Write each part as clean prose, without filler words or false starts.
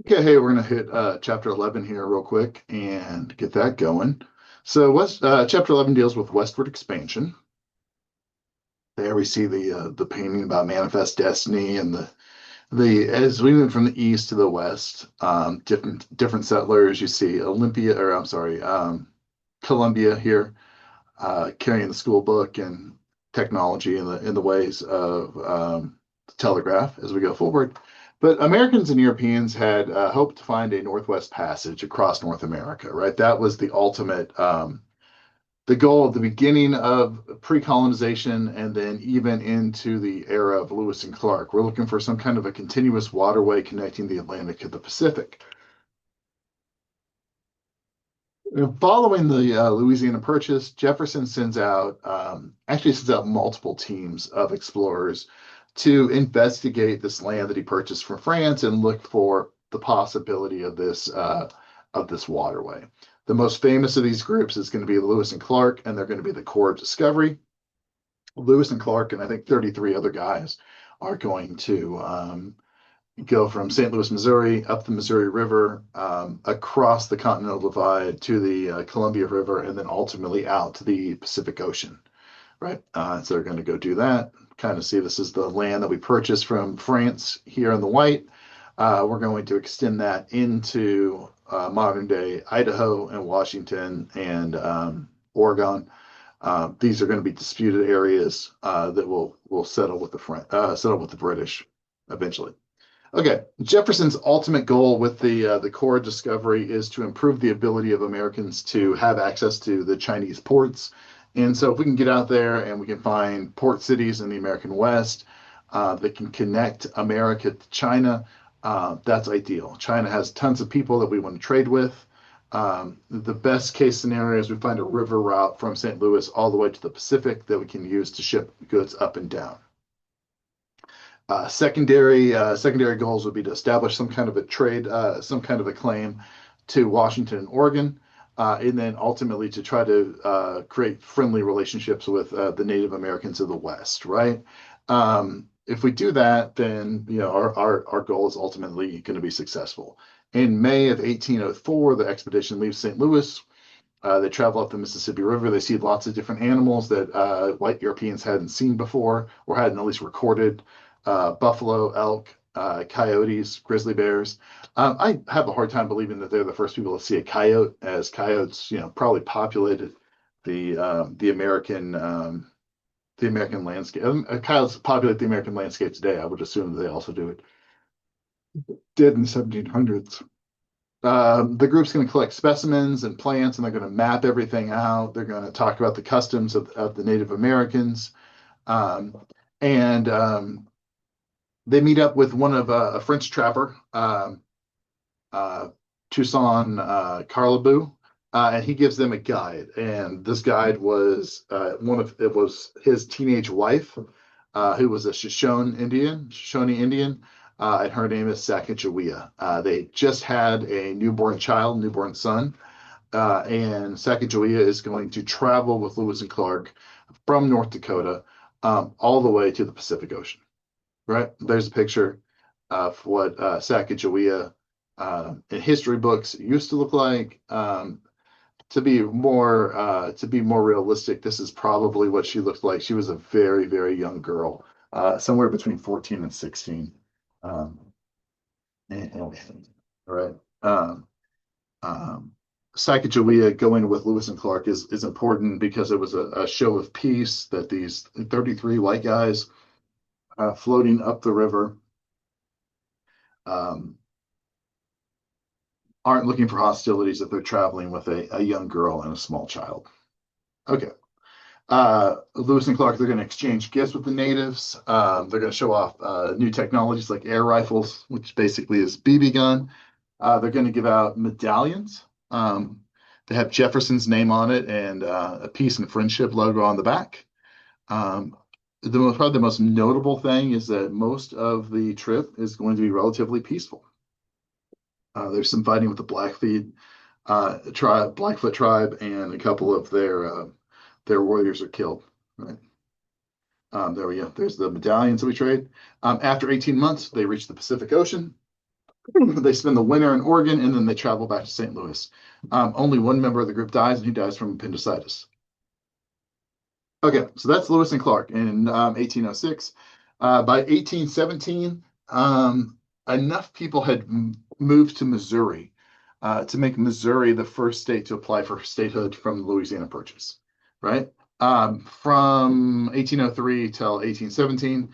Okay, hey, we're going to hit chapter 11 here real quick and get that going. So, chapter 11 deals with westward expansion. There we see the painting about manifest destiny and the as we move from the east to the west, different settlers. You see Olympia, or I'm sorry, Columbia here, carrying the school book and technology in the ways of the telegraph as we go forward. But Americans and Europeans had hoped to find a Northwest Passage across North America, right? That was the ultimate, the goal at the beginning of pre-colonization and then even into the era of Lewis and Clark. We're looking for some kind of a continuous waterway connecting the Atlantic to the Pacific. Following the Louisiana Purchase, Jefferson actually sends out multiple teams of explorers to investigate this land that he purchased from France and look for the possibility of this waterway. The most famous of these groups is going to be Lewis and Clark, and they're going to be the Corps of Discovery. Lewis and Clark and I think 33 other guys are going to go from St. Louis, Missouri, up the Missouri River, across the Continental Divide to the Columbia River, and then ultimately out to the Pacific Ocean, right? So they're going to go do that. Kind of see this is the land that we purchased from France here in the white. We're going to extend that into modern day Idaho and Washington and Oregon. These are going to be disputed areas that will settle with settle with the British eventually. Okay, Jefferson's ultimate goal with the core discovery is to improve the ability of Americans to have access to the Chinese ports. And so, if we can get out there and we can find port cities in the American West that can connect America to China, that's ideal. China has tons of people that we want to trade with. The best case scenario is we find a river route from St. Louis all the way to the Pacific that we can use to ship goods up and down. Secondary goals would be to establish some kind of a trade, some kind of a claim to Washington and Oregon, and then ultimately to try to create friendly relationships with the Native Americans of the West. Right? If we do that, then our goal is ultimately going to be successful. In May of 1804, the expedition leaves St. Louis. They travel up the Mississippi River. They see lots of different animals that white Europeans hadn't seen before or hadn't at least recorded. Buffalo, elk, coyotes, grizzly bears. I have a hard time believing that they're the first people to see a coyote, as coyotes, probably populated the American landscape. Coyotes populate the American landscape today. I would assume that they also do it. Did in the 1700s. The group's going to collect specimens and plants, and they're going to map everything out. They're going to talk about the customs of the Native Americans. Um, and They meet up with one of a French trapper, uh, Toussaint Carlebou, and he gives them a guide. And this guide was it was his teenage wife, who was a Shoshone Indian, and her name is Sacagawea. They just had a newborn son, and Sacagawea is going to travel with Lewis and Clark from North Dakota all the way to the Pacific Ocean. Right? There's a picture of what Sacagawea in history books used to look like. To be more realistic, this is probably what she looked like. She was a very, very young girl, somewhere between 14 and 16. Um, right. Um, Sacagawea going with Lewis and Clark is important because it was a show of peace that these 33 white guys floating up the river um, aren't looking for hostilities if they're traveling with a young girl and a small child. Okay. Lewis and Clark, they're going to exchange gifts with the natives. They're going to show off new technologies like air rifles, which basically is BB gun. They're going to give out medallions. They have Jefferson's name on it and a peace and friendship logo on the back. Um, Probably the most notable thing is that most of the trip is going to be relatively peaceful. There's some fighting with the Blackfoot tribe, and a couple of their warriors are killed. Right. There we go. There's the medallions that we trade. After 18 months, they reach the Pacific Ocean. They spend the winter in Oregon and then they travel back to St. Louis. Only one member of the group dies, and he dies from appendicitis. Okay, so that's Lewis and Clark in 1806. By 1817, enough people had moved to Missouri to make Missouri the first state to apply for statehood from the Louisiana Purchase, right? From 1803 till 1817,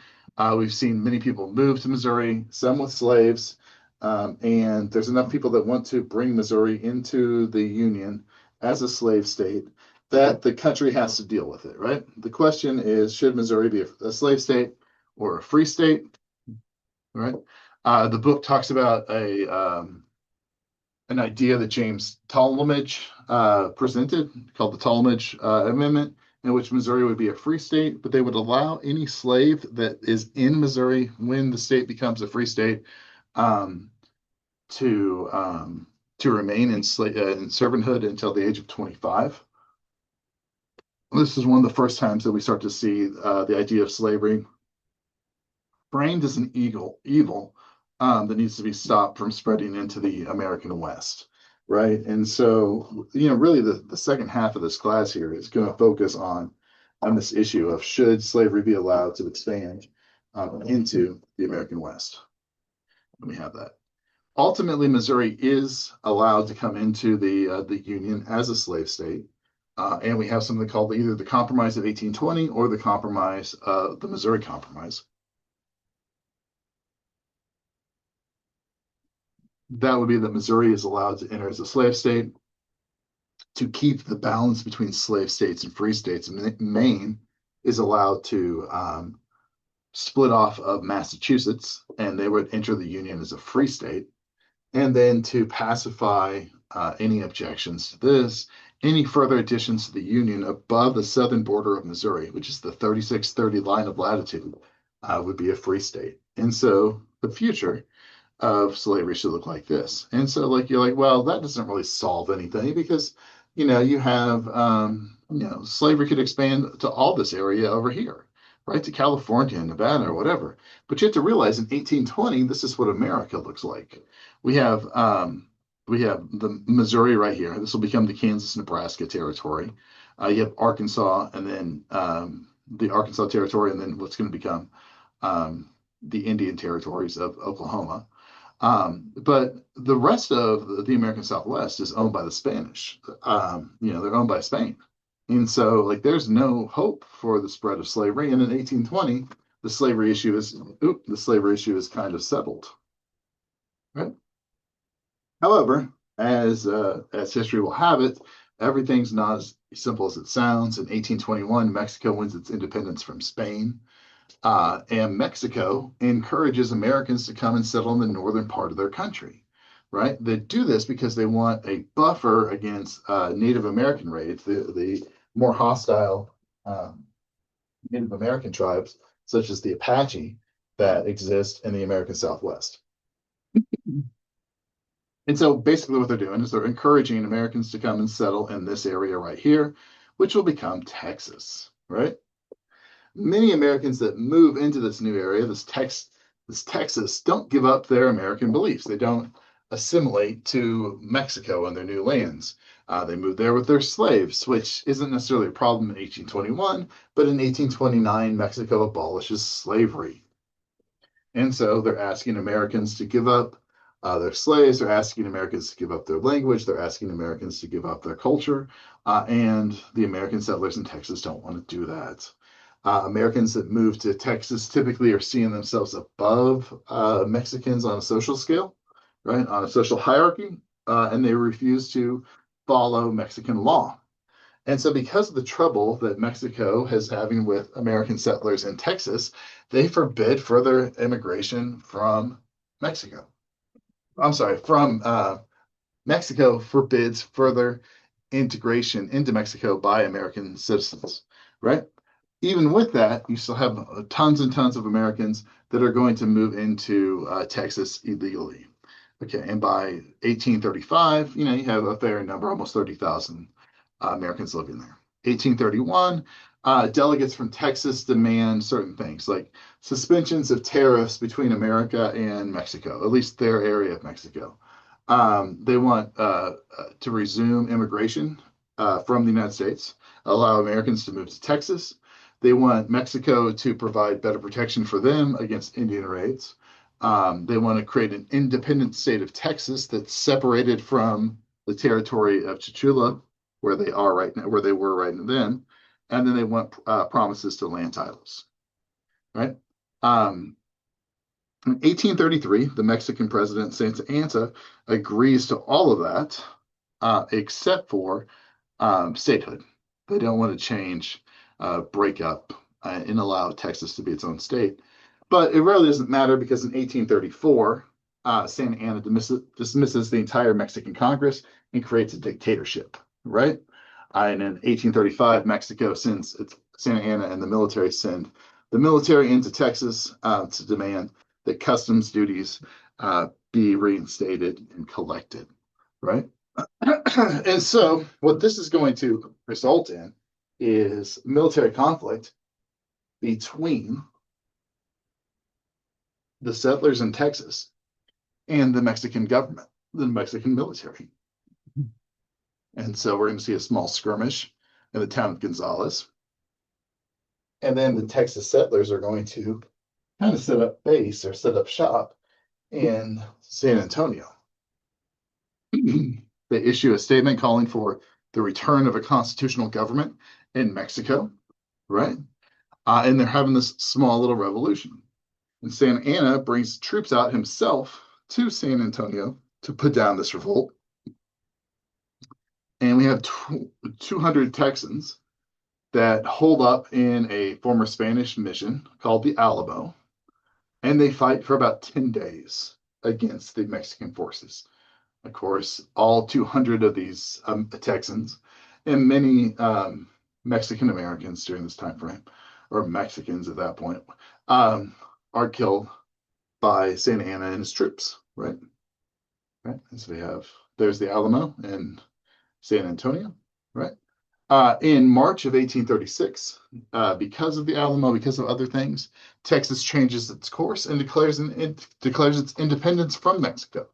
we've seen many people move to Missouri, some with slaves, and there's enough people that want to bring Missouri into the Union as a slave state that the country has to deal with it, right? The question is, should Missouri be a slave state or a free state, right? The book talks about an idea that James Talmadge presented called the Talmadge Amendment, in which Missouri would be a free state, but they would allow any slave that is in Missouri when the state becomes a free state um, to to remain in servanthood until the age of 25. This is one of the first times that we start to see the idea of slavery framed as an evil that needs to be stopped from spreading into the American West, right? And so, really the second half of this class here is going to focus on this issue of should slavery be allowed to expand into the American West. Let me have that. Ultimately, Missouri is allowed to come into the Union as a slave state. And we have something called either the Compromise of 1820 or the Missouri Compromise. That would be that Missouri is allowed to enter as a slave state to keep the balance between slave states and free states. And Maine is allowed to split off of Massachusetts, and they would enter the Union as a free state. And then to pacify any objections to this, any further additions to the Union above the southern border of Missouri, which is the 3630 line of latitude, would be a free state. And so the future of slavery should look like this. And so, like, you're like, well, that doesn't really solve anything because, you have, slavery could expand to all this area over here, right? To California and Nevada or whatever. But you have to realize in 1820, this is what America looks like. We have, we have the Missouri right here. This will become the Kansas-Nebraska territory. You have Arkansas, and then the Arkansas territory, and then what's going to become the Indian territories of Oklahoma. But the rest of the American Southwest is owned by the Spanish. They're owned by Spain. And so, like, there's no hope for the spread of slavery. And in 1820, the slavery issue is kind of settled, right? However, as history will have it, everything's not as simple as it sounds. In 1821, Mexico wins its independence from Spain. And Mexico encourages Americans to come and settle in the northern part of their country, right? They do this because they want a buffer against Native American raids, the more hostile Native American tribes, such as the Apache, that exist in the American Southwest. And so basically what they're doing is they're encouraging Americans to come and settle in this area right here, which will become Texas, right? Many Americans that move into this new area, this Texas, don't give up their American beliefs. They don't assimilate to Mexico and their new lands. They move there with their slaves, which isn't necessarily a problem in 1821, but in 1829, Mexico abolishes slavery. And so they're asking Americans to give up their slaves. They're asking Americans to give up their language. They're asking Americans to give up their culture. And the American settlers in Texas don't want to do that. Americans that move to Texas typically are seeing themselves above Mexicans on a social scale, right? On a social hierarchy, and they refuse to follow Mexican law. And so, because of the trouble that Mexico is having with American settlers in Texas, they forbid further immigration from Mexico. I'm sorry, from Mexico forbids further integration into Mexico by American citizens, right? Even with that, you still have tons and tons of Americans that are going to move into Texas illegally. Okay, and by 1835, you have a fair number, almost 30,000 Americans living there. 1831, Delegates from Texas demand certain things like suspensions of tariffs between America and Mexico, at least their area of Mexico. They want to resume immigration from the United States, allow Americans to move to Texas. They want Mexico to provide better protection for them against Indian raids. They want to create an independent state of Texas that's separated from the territory of Chichula, where they are right now, where they were right then, and then they want promises to land titles, right? Um, in 1833, the Mexican president Santa Anna agrees to all of that, except for statehood. They don't want to change, break up, and allow Texas to be its own state. But it really doesn't matter because in 1834, Santa Anna dismisses the entire Mexican Congress and creates a dictatorship, right? And in 1835, Mexico sends Santa Anna and the military send the military into Texas to demand that customs duties be reinstated and collected, right? And so, what this is going to result in is military conflict between the settlers in Texas and the Mexican government, the Mexican military. And so, we're going to see a small skirmish in the town of Gonzales. And then the Texas settlers are going to kind of set up base or set up shop in San Antonio. They issue a statement calling for the return of a constitutional government in Mexico, right? And they're having this small little revolution. And Santa Anna brings troops out himself to San Antonio to put down this revolt. And we have 200 Texans that hold up in a former Spanish mission called the Alamo. And they fight for about 10 days against the Mexican forces. Of course, all 200 of these Texans and many Mexican Americans during this time frame, or Mexicans at that point, are killed by Santa Anna and his troops, right? Right. And so there's the Alamo in San Antonio, right? In March of 1836, because of the Alamo, because of other things, Texas changes its course and declares its independence from Mexico.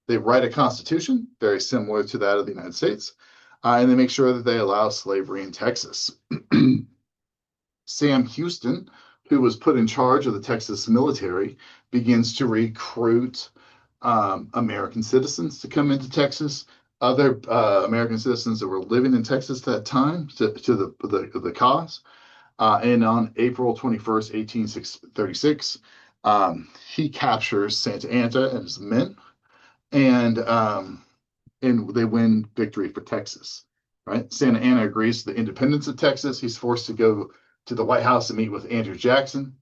They write a constitution very similar to that of the United States, and they make sure that they allow slavery in Texas. Sam Houston, who was put in charge of the Texas military, begins to recruit American citizens to come into Texas, other American citizens that were living in Texas at that time to the cause. And on April 21st, 1836, he captures Santa Anna and his men, and they win victory for Texas. Right? Santa Anna agrees to the independence of Texas. He's forced to go to the White House and meet with Andrew Jackson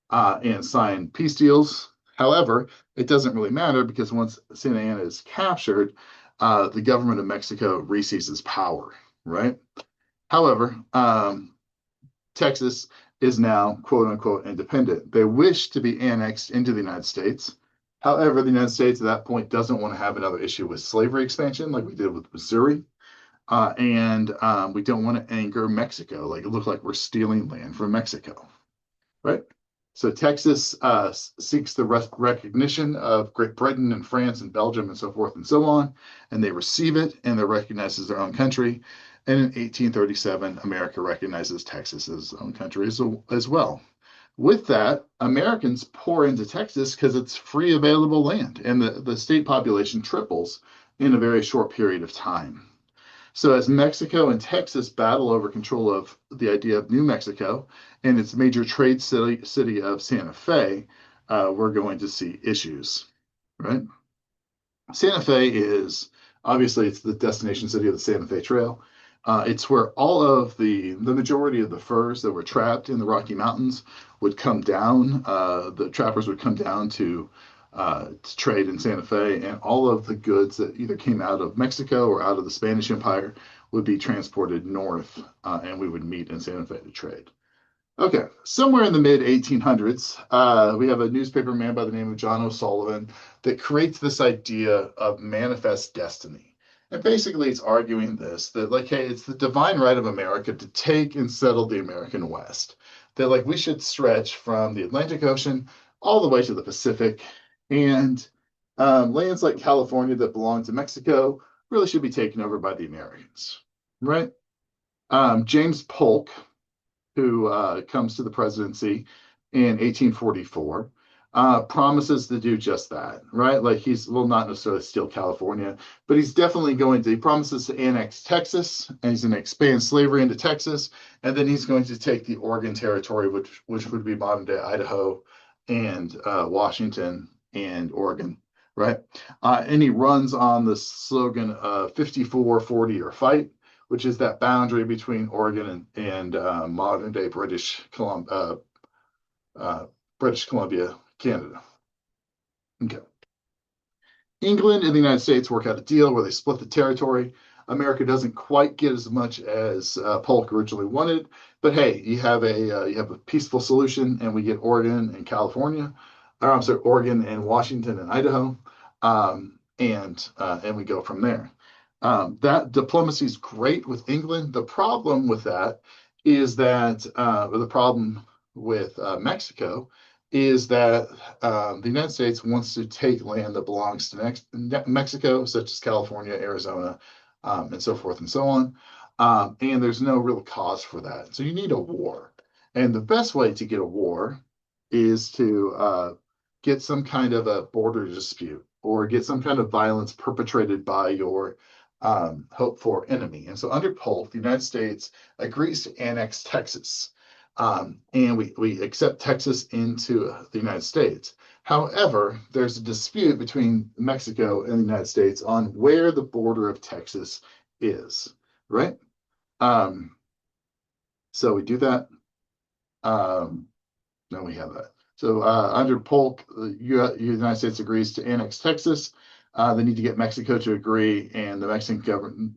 and sign peace deals. However, it doesn't really matter because once Santa Anna is captured, the government of Mexico reseizes power. Right? However, Texas is now quote unquote independent. They wish to be annexed into the United States. However, the United States at that point doesn't want to have another issue with slavery expansion like we did with Missouri. And we don't want to anger Mexico, like it looked like we're stealing land from Mexico, right? So Texas seeks the recognition of Great Britain and France and Belgium and so forth and so on, and they receive it and they're recognized as their own country. And in 1837, America recognizes Texas as its own country as well. With that, Americans pour into Texas because it's free available land, and the state population triples in a very short period of time. So as Mexico and Texas battle over control of the idea of New Mexico and its major trade city of Santa Fe, we're going to see issues, right? Santa Fe is obviously it's the destination city of the Santa Fe Trail. It's where all of the majority of the furs that were trapped in the Rocky Mountains would come down. The trappers would come down to trade in Santa Fe, and all of the goods that either came out of Mexico or out of the Spanish Empire would be transported north, and we would meet in Santa Fe to trade. Okay, somewhere in the mid 1800s, we have a newspaper man by the name of John O'Sullivan that creates this idea of manifest destiny. And basically, it's arguing this that, like, hey, it's the divine right of America to take and settle the American West. That, like, we should stretch from the Atlantic Ocean all the way to the Pacific. And lands like California that belong to Mexico really should be taken over by the Americans, right? James Polk, who comes to the presidency in 1844, promises to do just that, right? Like he's, well, not necessarily steal California, but he's definitely going to, he promises to annex Texas and he's going to expand slavery into Texas. And then he's going to take the Oregon Territory, which would be modern day Idaho and Washington and Oregon, right? And he runs on the slogan 54, 40, or fight, which is that boundary between Oregon and modern day British Columbia, Canada. Okay. England and the United States work out a deal where they split the territory. America doesn't quite get as much as Polk originally wanted, but hey, you have a peaceful solution, and we get Oregon and California, or I'm sorry, Oregon and Washington and Idaho, and we go from there. That diplomacy is great with England. The problem with that is that the problem with Mexico is that the United States wants to take land that belongs to Mexico, such as California, Arizona, and so forth and so on. And there's no real cause for that. So you need a war. And the best way to get a war is to get some kind of a border dispute or get some kind of violence perpetrated by your hoped for enemy. And so under Polk, the United States agrees to annex Texas. And we accept Texas into the United States. However, there's a dispute between Mexico and the United States on where the border of Texas is, right? Um, so we do that. Then we have that. So under Polk, the United States agrees to annex Texas. They need to get Mexico to agree, and the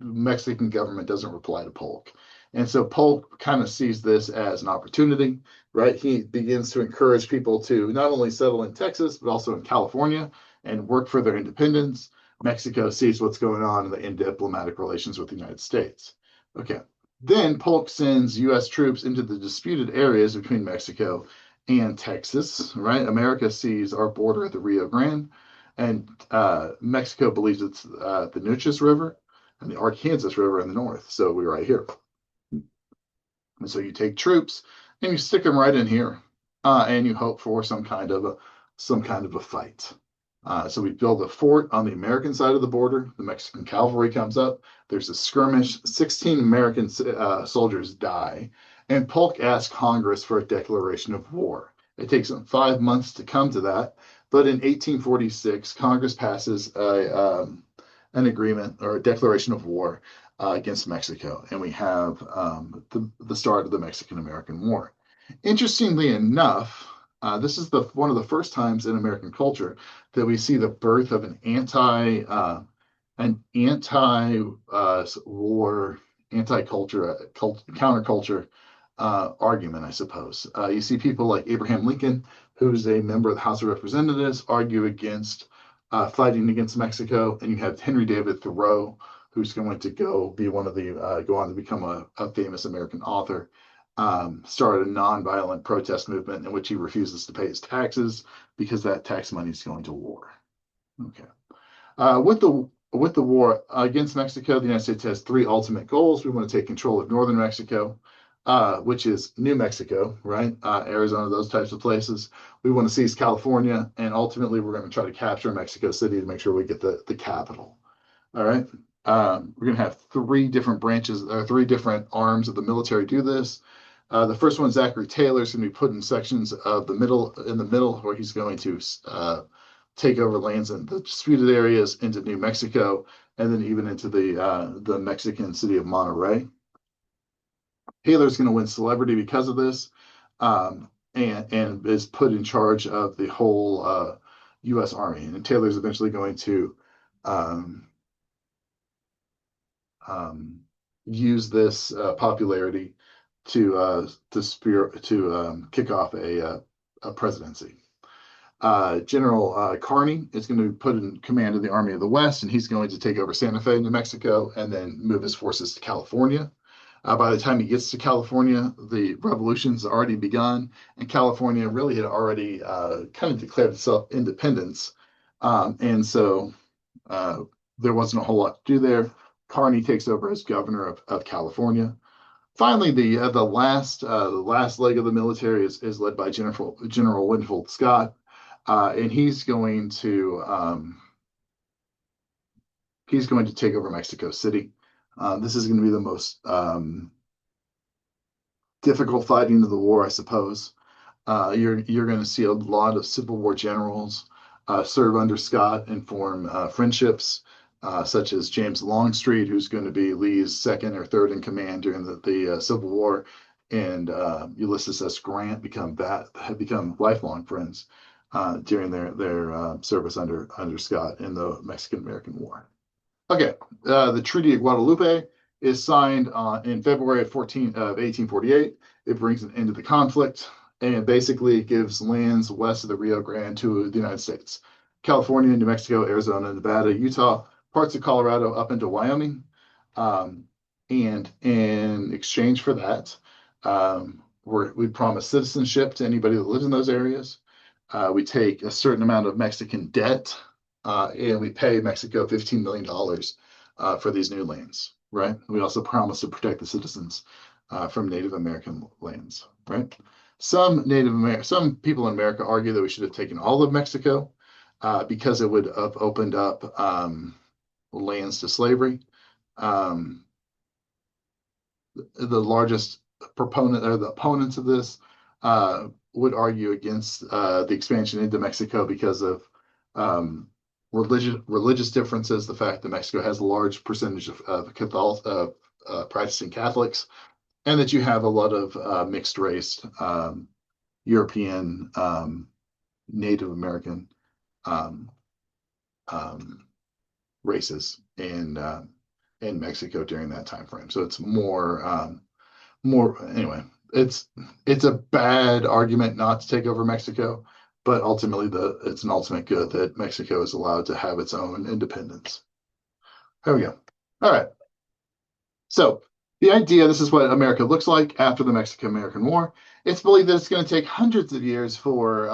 Mexican government doesn't reply to Polk. And so Polk kind of sees this as an opportunity, right? He begins to encourage people to not only settle in Texas, but also in California and work for their independence. Mexico sees what's going on in diplomatic relations with the United States. Okay. Then Polk sends U.S. troops into the disputed areas between Mexico and Texas, right? America sees our border at the Rio Grande, and Mexico believes it's the Nueces River and the Arkansas River in the north. So we're right here. And so you take troops and you stick them right in here, and you hope for some kind of a fight. So we build a fort on the American side of the border. The Mexican cavalry comes up. There's a skirmish. 16 American soldiers die. And Polk asks Congress for a declaration of war. It takes them 5 months to come to that. But in 1846, Congress passes an agreement or a declaration of war against Mexico. And we have the start of the Mexican-American War. Interestingly enough, this is one of the first times in American culture that we see the birth of an anti-war, counterculture argument, I suppose. You see people like Abraham Lincoln, who's a member of the House of Representatives, argue against fighting against Mexico, and you have Henry David Thoreau, who's going to go on to become a famous American author. Started a nonviolent protest movement in which he refuses to pay his taxes because that tax money is going to war. Okay. With the war against Mexico, the United States has three ultimate goals. We want to take control of northern Mexico, which is New Mexico, right? Arizona, those types of places. We want to seize California, and ultimately we're going to try to capture Mexico City to make sure we get the capital. All right. We're going to have three different branches or three different arms of the military do this. The first one, Zachary Taylor, is going to be put in sections of in the middle, where he's going to take over lands in the disputed areas into New Mexico, and then even into the Mexican city of Monterrey. Taylor's going to win celebrity because of this, and is put in charge of the whole U.S. Army. And Taylor's eventually going to use this popularity to kick off a presidency. General Kearny is going to be put in command of the Army of the West, and he's going to take over Santa Fe, New Mexico, and then move his forces to California. By the time he gets to California, the revolution's already begun, and California really had already kind of declared itself independence. And so uh, there wasn't a whole lot to do there. Kearny takes over as governor of California. Finally, the last leg of the military is led by General Winfield Scott, and he's going to take over Mexico City. This is going to be the most difficult fighting of the war, I suppose. You're going to see a lot of Civil War generals serve under Scott and form friendships, such as James Longstreet, who's going to be Lee's second or third in command during the Civil War, and Ulysses S. Grant have become lifelong friends during their service under Scott in the Mexican American War. Okay, the Treaty of Guadalupe is signed in February of 1848. It brings an end to the conflict and basically gives lands west of the Rio Grande to the United States. California, New Mexico, Arizona, Nevada, Utah, parts of Colorado up into Wyoming. And in exchange for that, we promise citizenship to anybody that lives in those areas. We take a certain amount of Mexican debt, and we pay Mexico $15 million for these new lands, right? We also promise to protect the citizens from Native American lands, right? Some people in America argue that we should have taken all of Mexico because it would have opened up lands to slavery. The largest proponent or the opponents of this would argue against the expansion into Mexico because of religious differences, the fact that Mexico has a large percentage of practicing Catholics, and that you have a lot of mixed race European, Native American um, um, races in Mexico during that time frame. So it's more anyway. It's a bad argument not to take over Mexico, but ultimately it's an ultimate good that Mexico is allowed to have its own independence. There we go. All right. So the idea, this is what America looks like after the Mexican-American War. It's believed that it's going to take hundreds of years for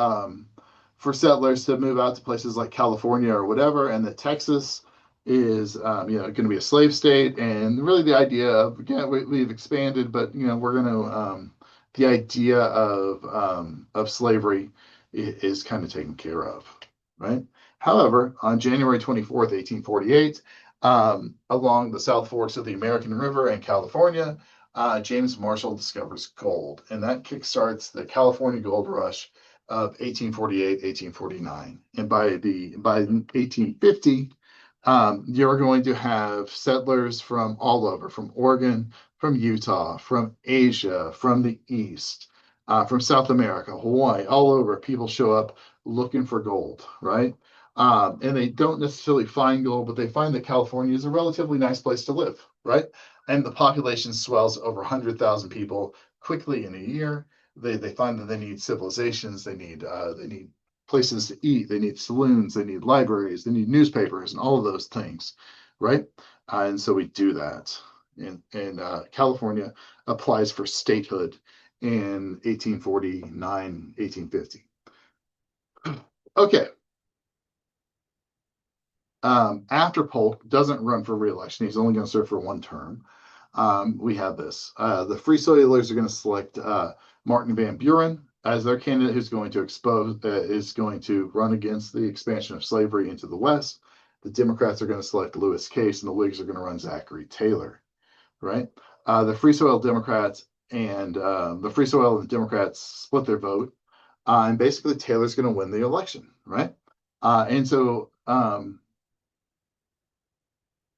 settlers to move out to places like California or whatever, and that Texas is going to be a slave state. And really, the idea of again we've expanded, but we're going to the idea of slavery is kind of taken care of, right? However, on January 24th, 1848, along the South Forks of the American River in California, James Marshall discovers gold, and that kickstarts the California Gold Rush of 1848, 1849. And by 1850, you're going to have settlers from all over, from Oregon, from Utah, from Asia, from the East, from South America, Hawaii, all over. People show up looking for gold, right? And they don't necessarily find gold, but they find that California is a relatively nice place to live, right? And the population swells over 100,000 people quickly in a year. They find that they need civilizations, they need places to eat, they need saloons, they need libraries, they need newspapers, and all of those things, right? And so we do that. And California applies for statehood in 1849, 1850. Okay. After Polk doesn't run for reelection, he's only going to serve for one term. We have this. The Free Soilers are going to select Martin Van Buren as their candidate, who's going to is going to run against the expansion of slavery into the West. The Democrats are going to select Lewis Case, and the Whigs are going to run Zachary Taylor, right? The Free Soil Democrats and split their vote, and basically Taylor's going to win the election, right? And so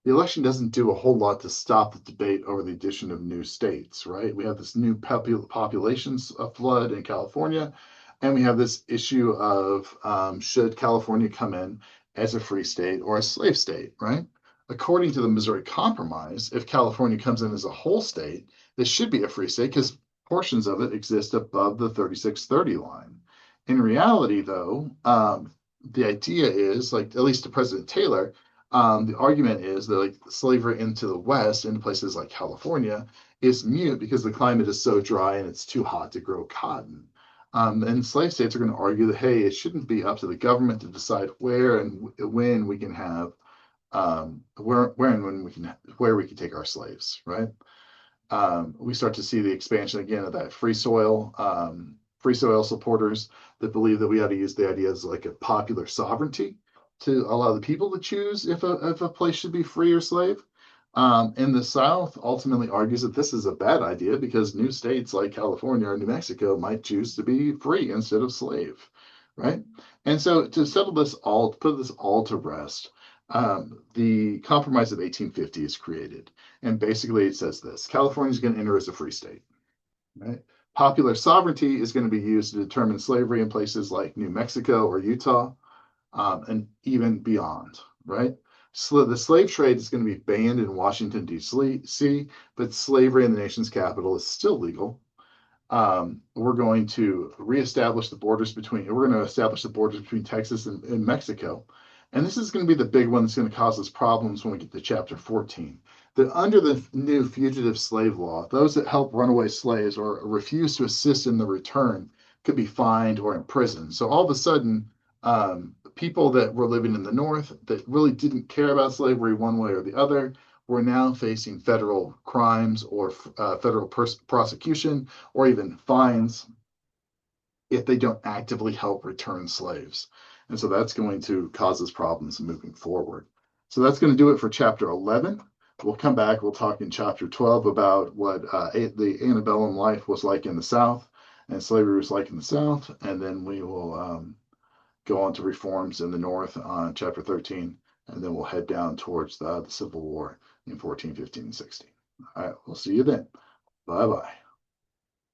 the election doesn't do a whole lot to stop the debate over the addition of new states, right? We have this new population flood in California, and we have this issue of should California come in as a free state or a slave state, right? According to the Missouri Compromise, if California comes in as a whole state, this should be a free state because portions of it exist above the 3630 line. In reality, though, the idea is like, at least to President Taylor, the argument is that like slavery into the West, into places like California, is mute because the climate is so dry and it's too hot to grow cotton. And slave states are going to argue that, hey, it shouldn't be up to the government to decide where and when we can have where and when we can where we can take our slaves, right? We start to see the expansion again of that free soil supporters that believe that we ought to use the ideas like a popular sovereignty to allow the people to choose if a place should be free or slave. And the South ultimately argues that this is a bad idea because new states like California or New Mexico might choose to be free instead of slave, right? And so to settle this all, to put this all to rest, the Compromise of 1850 is created. And basically it says this: California is going to enter as a free state, right? Popular sovereignty is going to be used to determine slavery in places like New Mexico or Utah, and even beyond, right? So the slave trade is going to be banned in Washington, D.C., but slavery in the nation's capital is still legal. We're going to establish the borders between Texas and Mexico. And this is going to be the big one that's going to cause us problems when we get to chapter 14. That under the new fugitive slave law, those that help runaway slaves or refuse to assist in the return could be fined or imprisoned. So all of a sudden, people that were living in the North that really didn't care about slavery one way or the other were now facing federal crimes or federal prosecution or even fines if they don't actively help return slaves. And so that's going to cause us problems moving forward. So that's going to do it for chapter 11. We'll come back. We'll talk in chapter 12 about what the antebellum life was like in the South and slavery was like in the South. And then we will go on to reforms in the North on chapter 13. And then we'll head down towards the Civil War in 14, 15, and 16. All right, we'll see you then. Bye bye.